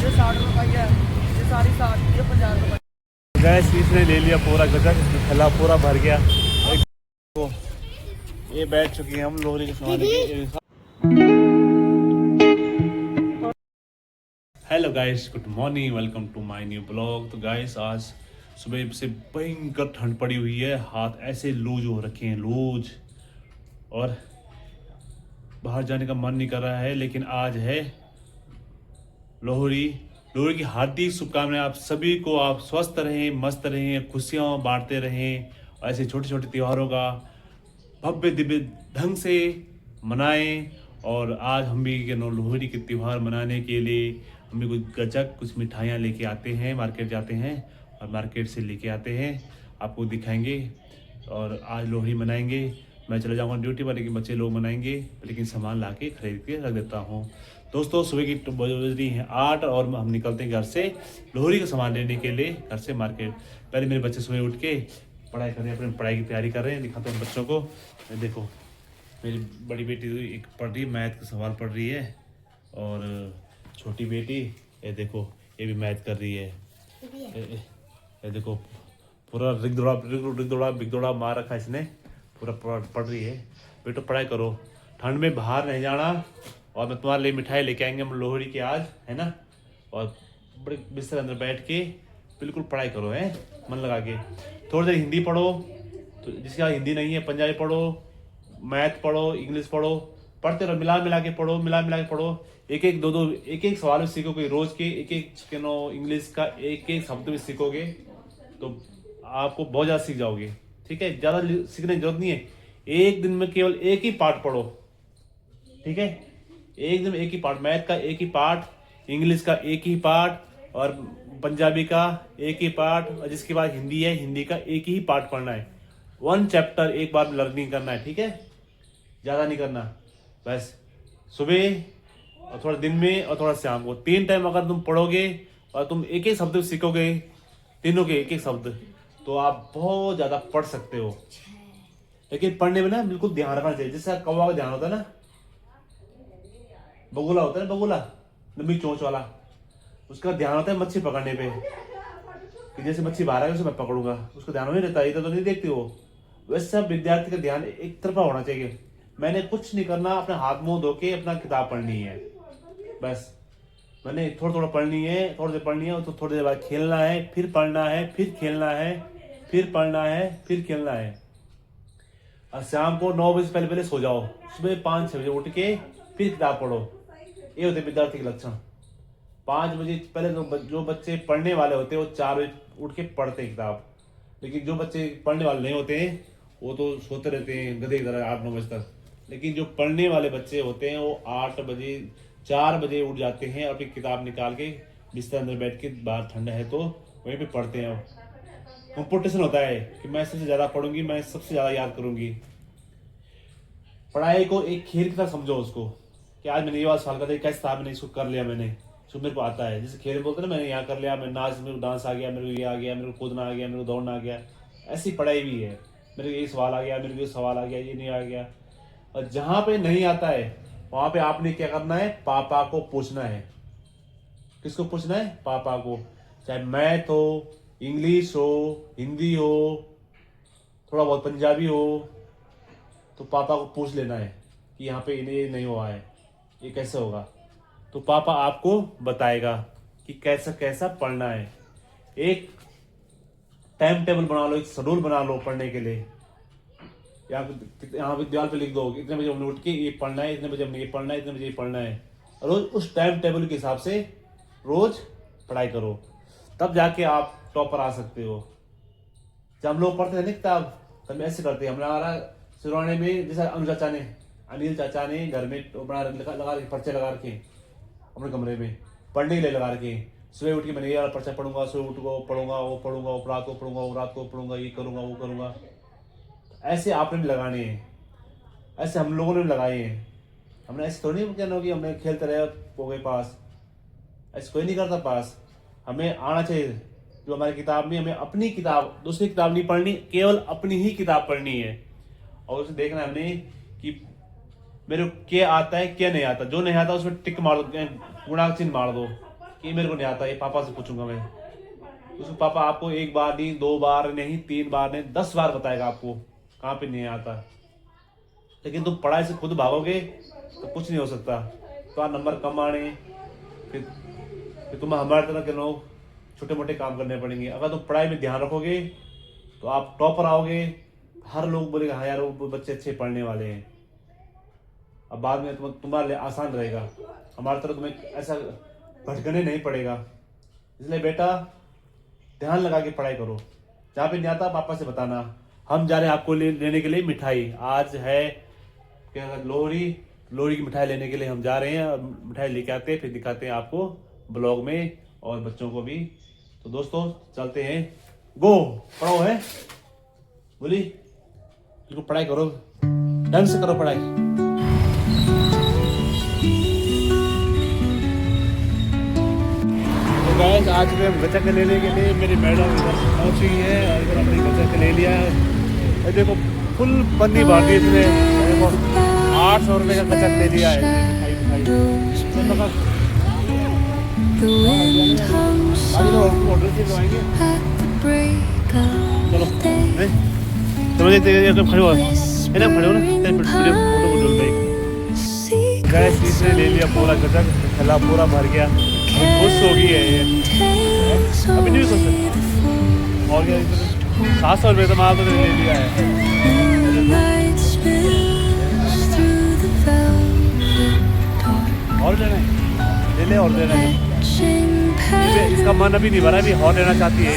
ये 60 रुपये है, ये सारी 60, ये 50 रुपये। गैस इसने ले लिया पूरा गजक, थैला पूरा भर गया। तो ये बैठ चुकी है हम लोहरी के सामान। Hello guys, good morning, welcome to my new blog. तो गाइस आज सुबह से भयंकर ठंड पड़ी हुई है, हाथ ऐसे लूज हो रखे हैं, लूज, और बाहर जाने का मन नहीं कर रहा है। लेकिन आज है लोहरी। लोहरी की हार्दिक शुभकामनाएं आप सभी को। आप स्वस्थ रहें, मस्त रहें, खुशियाँ बांटते रहें, और ऐसे छोटे छोटे त्योहारों का भव्य दिव्य ढंग से मनाएं। और आज हम भी लोहरी के त्यौहार मनाने के लिए हम भी कुछ गजक, कुछ मिठाइयाँ लेके आते हैं, मार्केट जाते हैं और मार्केट से लेके आते हैं, आपको दिखाएंगे। और आज लोहरी मनाएंगे। मैं चले जाऊंगा ड्यूटी पर, लेकिन बच्चे लोग मनाएंगे, लेकिन सामान ला के खरीद के रख देता हूँ। दोस्तों सुबह की बज रही है 8 और हम निकलते हैं घर से लोहरी का सामान लेने के लिए, घर से मार्केट। पहले मेरे बच्चे सुबह उठ के पढ़ाई कर रहे हैं, अपनी पढ़ाई की तैयारी कर रहे हैं। दिखाते हैं बच्चों को। देखो मेरी बड़ी बेटी तो एक पढ़ रही है, मैथ का सवाल पढ़ रही है, और छोटी बेटी ये देखो ये भी मैथ कर रही है। ये देखो पूरा रिग दौड़ा मार रखा इसने, पूरा पढ़ रही है। बेटो पढ़ाई करो, ठंड में बाहर नहीं जाना, और मैं तुम्हारे लिए मिठाई लेके आएंगे हम लोहड़ी के आज, है ना। और बड़े बिस्तर अंदर बैठ के बिल्कुल पढ़ाई करो, है मन लगा के। थोड़ी देर हिंदी पढ़ो, तो जिसका हिंदी नहीं है पंजाबी पढ़ो, मैथ पढ़ो, इंग्लिश पढ़ो, पढ़ते रहो, मिला मिला के पढ़ो, मिला मिला के पढ़ो। एक एक दो एक सवाल भी सीखोगे रोज के, एक इंग्लिश का एक एक शब्द भी सीखोगे तो आपको बहुत ज़्यादा सीख जाओगे। ठीक है, ज़्यादा सीखने की जरूरत नहीं है। एक दिन में केवल एक ही पार्ट पढ़ो, ठीक है। एक दिन में एक ही पार्ट, मैथ का एक ही पार्ट, इंग्लिश का एक ही पार्ट, और पंजाबी का एक ही पार्ट, और जिसके बाद हिंदी है, हिंदी का एक ही पार्ट पढ़ना है। 1 चैप्टर एक बार लर्निंग करना है, ठीक है, ज़्यादा नहीं करना। बस सुबह और थोड़ा दिन में और थोड़ा शाम को 3 टाइम अगर तुम पढ़ोगे और तुम एक एक शब्द सीखोगे, तीनों के एक एक शब्द, तो आप बहुत ज़्यादा पढ़ सकते हो। लेकिन पढ़ने में ना बिल्कुल ध्यान रखना चाहिए। जैसे कौवा का ध्यान होता है ना, बगुला होता है ना, बगुला लंबी चोंच वाला, उसका ध्यान होता है मच्छी पकड़ने पे, कि जैसे मच्छी बाहर है उसे मैं पकड़ूंगा, उसका ध्यान नहीं रहता, इधर तो नहीं देखती वो। वैसे विद्यार्थी का ध्यान एक तरफा होना चाहिए। मैंने कुछ नहीं करना, अपने हाथ मुंह धो के अपना किताब पढ़नी है, बस। मैंने थोड़ा थोड़ा पढ़नी है, थोड़ी देर पढ़नी है, तो थोड़ी देर बाद खेलना है, फिर पढ़ना है, फिर खेलना है, फिर पढ़ना है, फिर खेलना है। और शाम को 9 बजे पहले पहले सो जाओ, सुबह 5-6 बजे उठ के फिर किताब पढ़ो। ये होते विद्यार्थी के लक्षण। 5 बजे पहले जो बच्चे पढ़ने वाले होते हैं वो 4 बजे उठ के पढ़ते हैं किताब। लेकिन जो बच्चे पढ़ने वाले नहीं होते हैं वो तो सोते रहते हैं गधे की तरह 8-9 बजे तक। लेकिन जो पढ़ने वाले बच्चे होते हैं वो 8 बजे 4 बजे उठ जाते हैं, अपनी किताब निकाल के बिस्तर अंदर बैठ के, बाहर ठंडा है तो वहीं पे पढ़ते हैं। कंपटीशन होता है कि मैं सबसे ज़्यादा पढ़ूंगी, मैं सबसे ज़्यादा याद करूंगी। पढ़ाई को एक खेल की तरह समझो उसको, कि आज मैंने ये बात सवाल कर दिया, कैसे था मैंने इसको कर लिया, मैंने सो मेरे को आता है। जैसे खेल बोलते हैं ना, मैंने यहाँ कर लिया, मैं नाच, मेरे को डांस आ गया, मेरे को ये आ गया, मेरे को कूदना आ गया, मेरे को दौड़ना आ गया। ऐसी पढ़ाई भी है, मेरे को ये सवाल आ गया, मेरे को ये सवाल आ गया, ये नहीं आ गया। और जहाँ पे नहीं आता है वहां पे आपने क्या करना है, पापा को पूछना है। किसको पूछना है? पापा को। चाहे मैथ हो, इंग्लिश हो, हिंदी हो, थोड़ा बहुत पंजाबी हो, तो पापा को पूछ लेना है कि यहाँ पे इन्हें ये नहीं हुआ है, ये कैसे होगा। तो पापा आपको बताएगा कि कैसा कैसा पढ़ना है। एक टाइम टेबल बना लो, एक शेड्यूल बना लो पढ़ने के लिए। यहाँ पे दीवार पे लिख दो, इतने बजे हमने उठ के ये पढ़ना है, इतने बजे हमने ये पढ़ना है, इतने बजे ये पढ़ना है। रोज उस टाइम टेबल के हिसाब से रोज पढ़ाई करो, तब जाके आप टॉपर आ सकते हो। जब हम लोग पढ़ते थे ना किताब, तब ऐसे करते हैं। हमारा सिरवाने में जैसा अनिल चाचा ने घर में बना लगा के पर्चे लगा रखे अपने कमरे में, पढ़ने के लिए लगा रखे। सुबह उठ के मैंने ये वाला पर्चा पढ़ूंगा, सुबह उठ को पढ़ूंगा, वो पढ़ूंगा, वो रात को पढ़ूंगा, वो रात को पढ़ूंगा, ये करूंगा, वो करूंगा। ऐसे आपने भी लगाने हैं, ऐसे हम लोगों ने भी लगाए हैं। हमने ऐसे थोड़ी नहीं कहना कि हमने खेलते रहे हो गए पास, ऐसे कोई नहीं करता पास। हमें आना चाहिए जो हमारी किताब में, हमें अपनी किताब, दूसरी किताब नहीं पढ़नी, केवल अपनी ही किताब पढ़नी है। और उसे देखना हमने कि मेरे को क्या आता है क्या नहीं आता। जो नहीं आता उसमें टिक मार दो, गुणा चिन्ह मार दो कि मेरे को नहीं आता, ये पापा से पूछूंगा मैं। उसको पापा आपको एक बार नहीं, 2 बार नहीं, 3 बार नहीं, 10 बार बताएगा आपको कहाँ पे नहीं आता। लेकिन तुम पढ़ाई से खुद भागोगे तो कुछ नहीं हो सकता। तो नंबर कम आने, फिर तुम हमारे तरह के लोग छोटे मोटे काम करने पड़ेंगे। अगर तुम पढ़ाई में ध्यान रखोगे तो आप टॉपर आओगे। हर लोग बोलेगा हाँ यार वो बच्चे अच्छे पढ़ने वाले हैं। अब बाद में तुम्हारे लिए आसान रहेगा। हमारी तरह तुम्हें ऐसा भटकने नहीं पड़ेगा। इसलिए बेटा ध्यान लगा के पढ़ाई करो। जहाँ पे नहीं आता पापा से बताना। हम जा रहे हैं आपको लेने के लिए मिठाई। आज है क्या, लोहड़ी की मिठाई लेने के लिए हम जा रहे हैं। और मिठाई लेके आते हैं, फिर दिखाते हैं आपको ब्लॉग में और बच्चों को भी। तो दोस्तों चलते हैं। गो पढ़ो है बोली, बिल्कुल पढ़ाई करो, ढंग से करो पढ़ाई। तो गाइस आज में हम गचक लेने के लिए मेरी मैडम इधर पहुंची है और इधर हमने गचक ले लिया है। देखो फुल पन्नी बांटी इसने, देखो 800 रुपये का गचक ले लिया है। ऑर्डर से करवाएंगे। चलो चलो देखते हैं, खड़े हो ना, फोटो गैस इसने ले लिया पूरा गचक, थैला पूरा भर गया। खुश हो गई है ये, अभी नहीं सोच सकते। और क्या 700 रुपये तो माल तो ले लिया है। और लेना है ले ले, और लेना है। इसका मन अभी नहीं भरा, अभी और लेना चाहती है।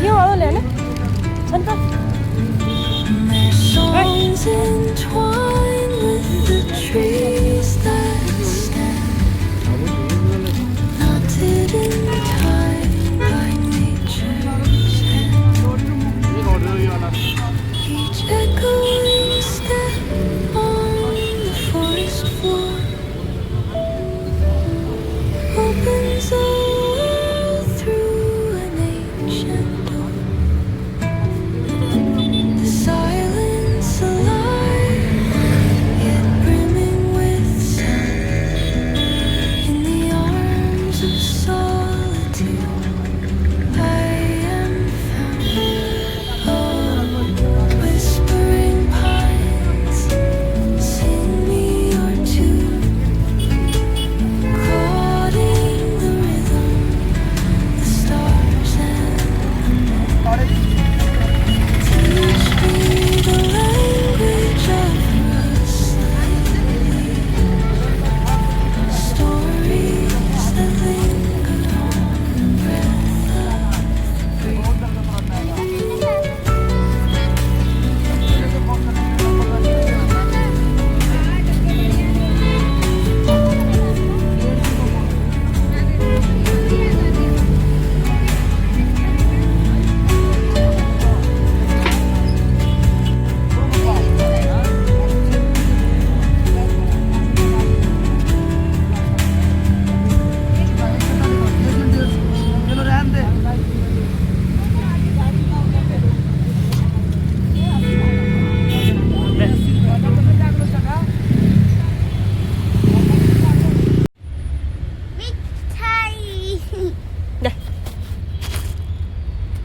ये वाला लेना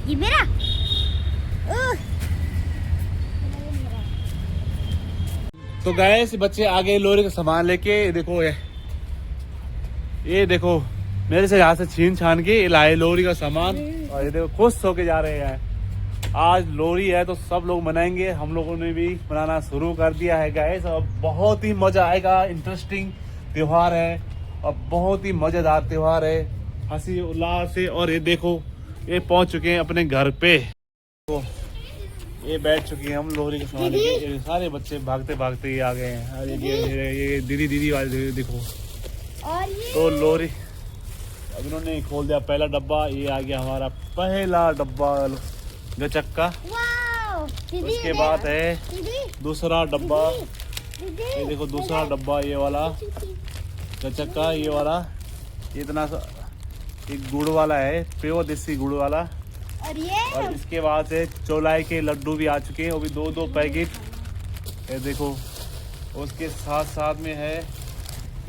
ये मेरा तो गाइस बच्चे आगे लोरी का सामान लेके देखो ये देखो मेरे से यहाँ से छीन छान के लाए लोरी का सामान और ये देखो खुश होके जा रहे हैं। आज लोरी है तो सब लोग मनाएंगे, हम लोगों ने भी मनाना शुरू कर दिया है गाइस और बहुत ही मजा आएगा। इंटरेस्टिंग त्योहार है और बहुत ही मजेदार त्योहार है, हंसी उल्लास से। और ये देखो ये पहुंच चुके हैं अपने घर पे, तो ये बैठ चुके हैं हम लोरी के सामान लेके। ये सारे बच्चे भागते भागते ही आ गए हैं। अरे ये दीदी वाले देखो। और ये तो लोरी अब इन्होंने खोल दिया पहला डब्बा, ये आ गया हमारा पहला डब्बा गचक्का। वाओ दीदी उसके बाद है दीदी दूसरा डब्बा, दीदी ये देखो दूसरा डब्बा ये वाला गचक्का, ये वाला इतना सा एक गुड़ वाला है, प्योर देसी गुड़ वाला। और इसके बाद से चौलाई के लड्डू भी आ चुके हैं, वो भी 2-2 पैकेट। ये देखो उसके साथ साथ में है,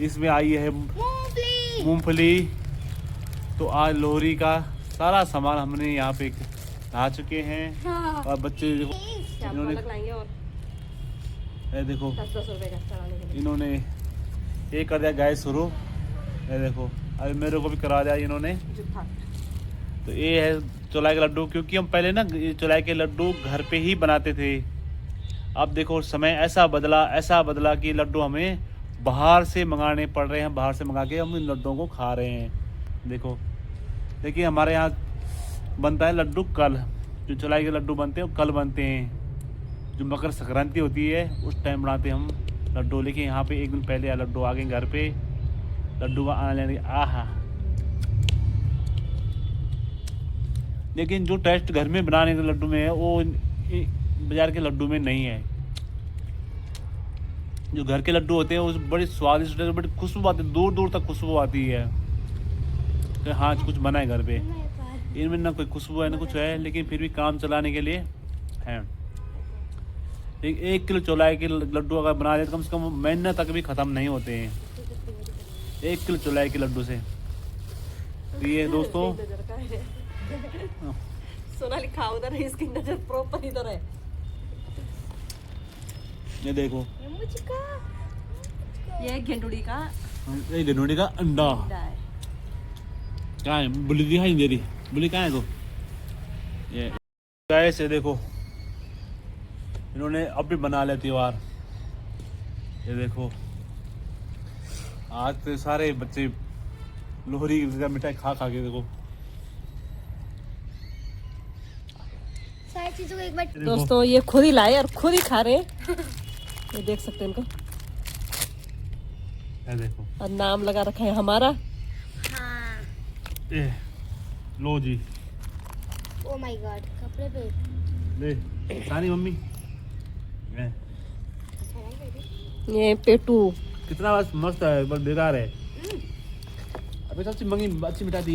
इसमें आई है मूंगफली। तो आज लोहरी का सारा सामान हमने यहाँ पे ला चुके हैं। हाँ। और बच्चे देखो इन्होंने और ये देखो 10-10 रुपए का चढ़ाने के लिए। इन्होंने ये कर दिया गाय शुरू। ये देखो अरे मेरे को भी करा दिया इन्होंने। तो ये है चौलाई के लड्डू, क्योंकि हम पहले ना ये चौलाई के लड्डू घर पे ही बनाते थे। अब देखो समय ऐसा बदला कि लड्डू हमें बाहर से मंगाने पड़ रहे हैं। बाहर से मंगा के हम इन लड्डुओं को खा रहे हैं। देखो देखिए हमारे यहाँ बनता है लड्डू कल, जो चौलाई के लड्डू बनते हैं वो कल बनते हैं। जो मकर संक्रांति होती है उस टाइम बनाते हैं हम लड्डू। लेकिन यहाँ पे एक दिन पहले लड्डू आ गए घर पे। लड्डू का आना लेने आहा, लेकिन जो टेस्ट घर में बनाने के लड्डू में है वो बाजार के लड्डू में नहीं है। जो घर के लड्डू होते हैं वो बड़ी स्वादिष्ट, बड़ी खुशबू आती है, दूर दूर तक खुशबू आती है कि हाँ कुछ बना है घर पे। इनमें ना कोई खुशबू है ना कुछ है, लेकिन फिर भी काम चलाने के लिए है। 1 किलो चौलाई के लड्डू अगर बना ले तो कम से कम महीने तक भी ख़त्म नहीं होते हैं 1 किलो चौलाई के लड्डू से। तो ये दोस्तों सोना लिखा उधर है, इसकी नजर प्रॉपर इधर है। ये देखो ये गेंडुड़ी का ये गनोड़ी का अंडा अंडा है। कहाँ है? बुली दिखाई नहीं दे रही, बुली कहाँ है? तो ये गाइस ये देखो इन्होंने अब भी बना लिया त्योहार। ये देखो आज तो सारे बच्चे लोहरी की मिठाई खा खा के देखो। सारी चीजों को एक बार देखो। दोस्तों ये खुद ही लाए और खुद ही खा रहे हैं। ये देख सकते हैं इनको। ये देखो और नाम लगा रखा है हमारा। हाँ ए लो जी ओ माय गॉड कपड़े पे ले सानी मम्मी। ये ये पेटू कितना बस मस्त है, बस बेकार है। अबे सबसे महंगी अच्छी मिठाई थी।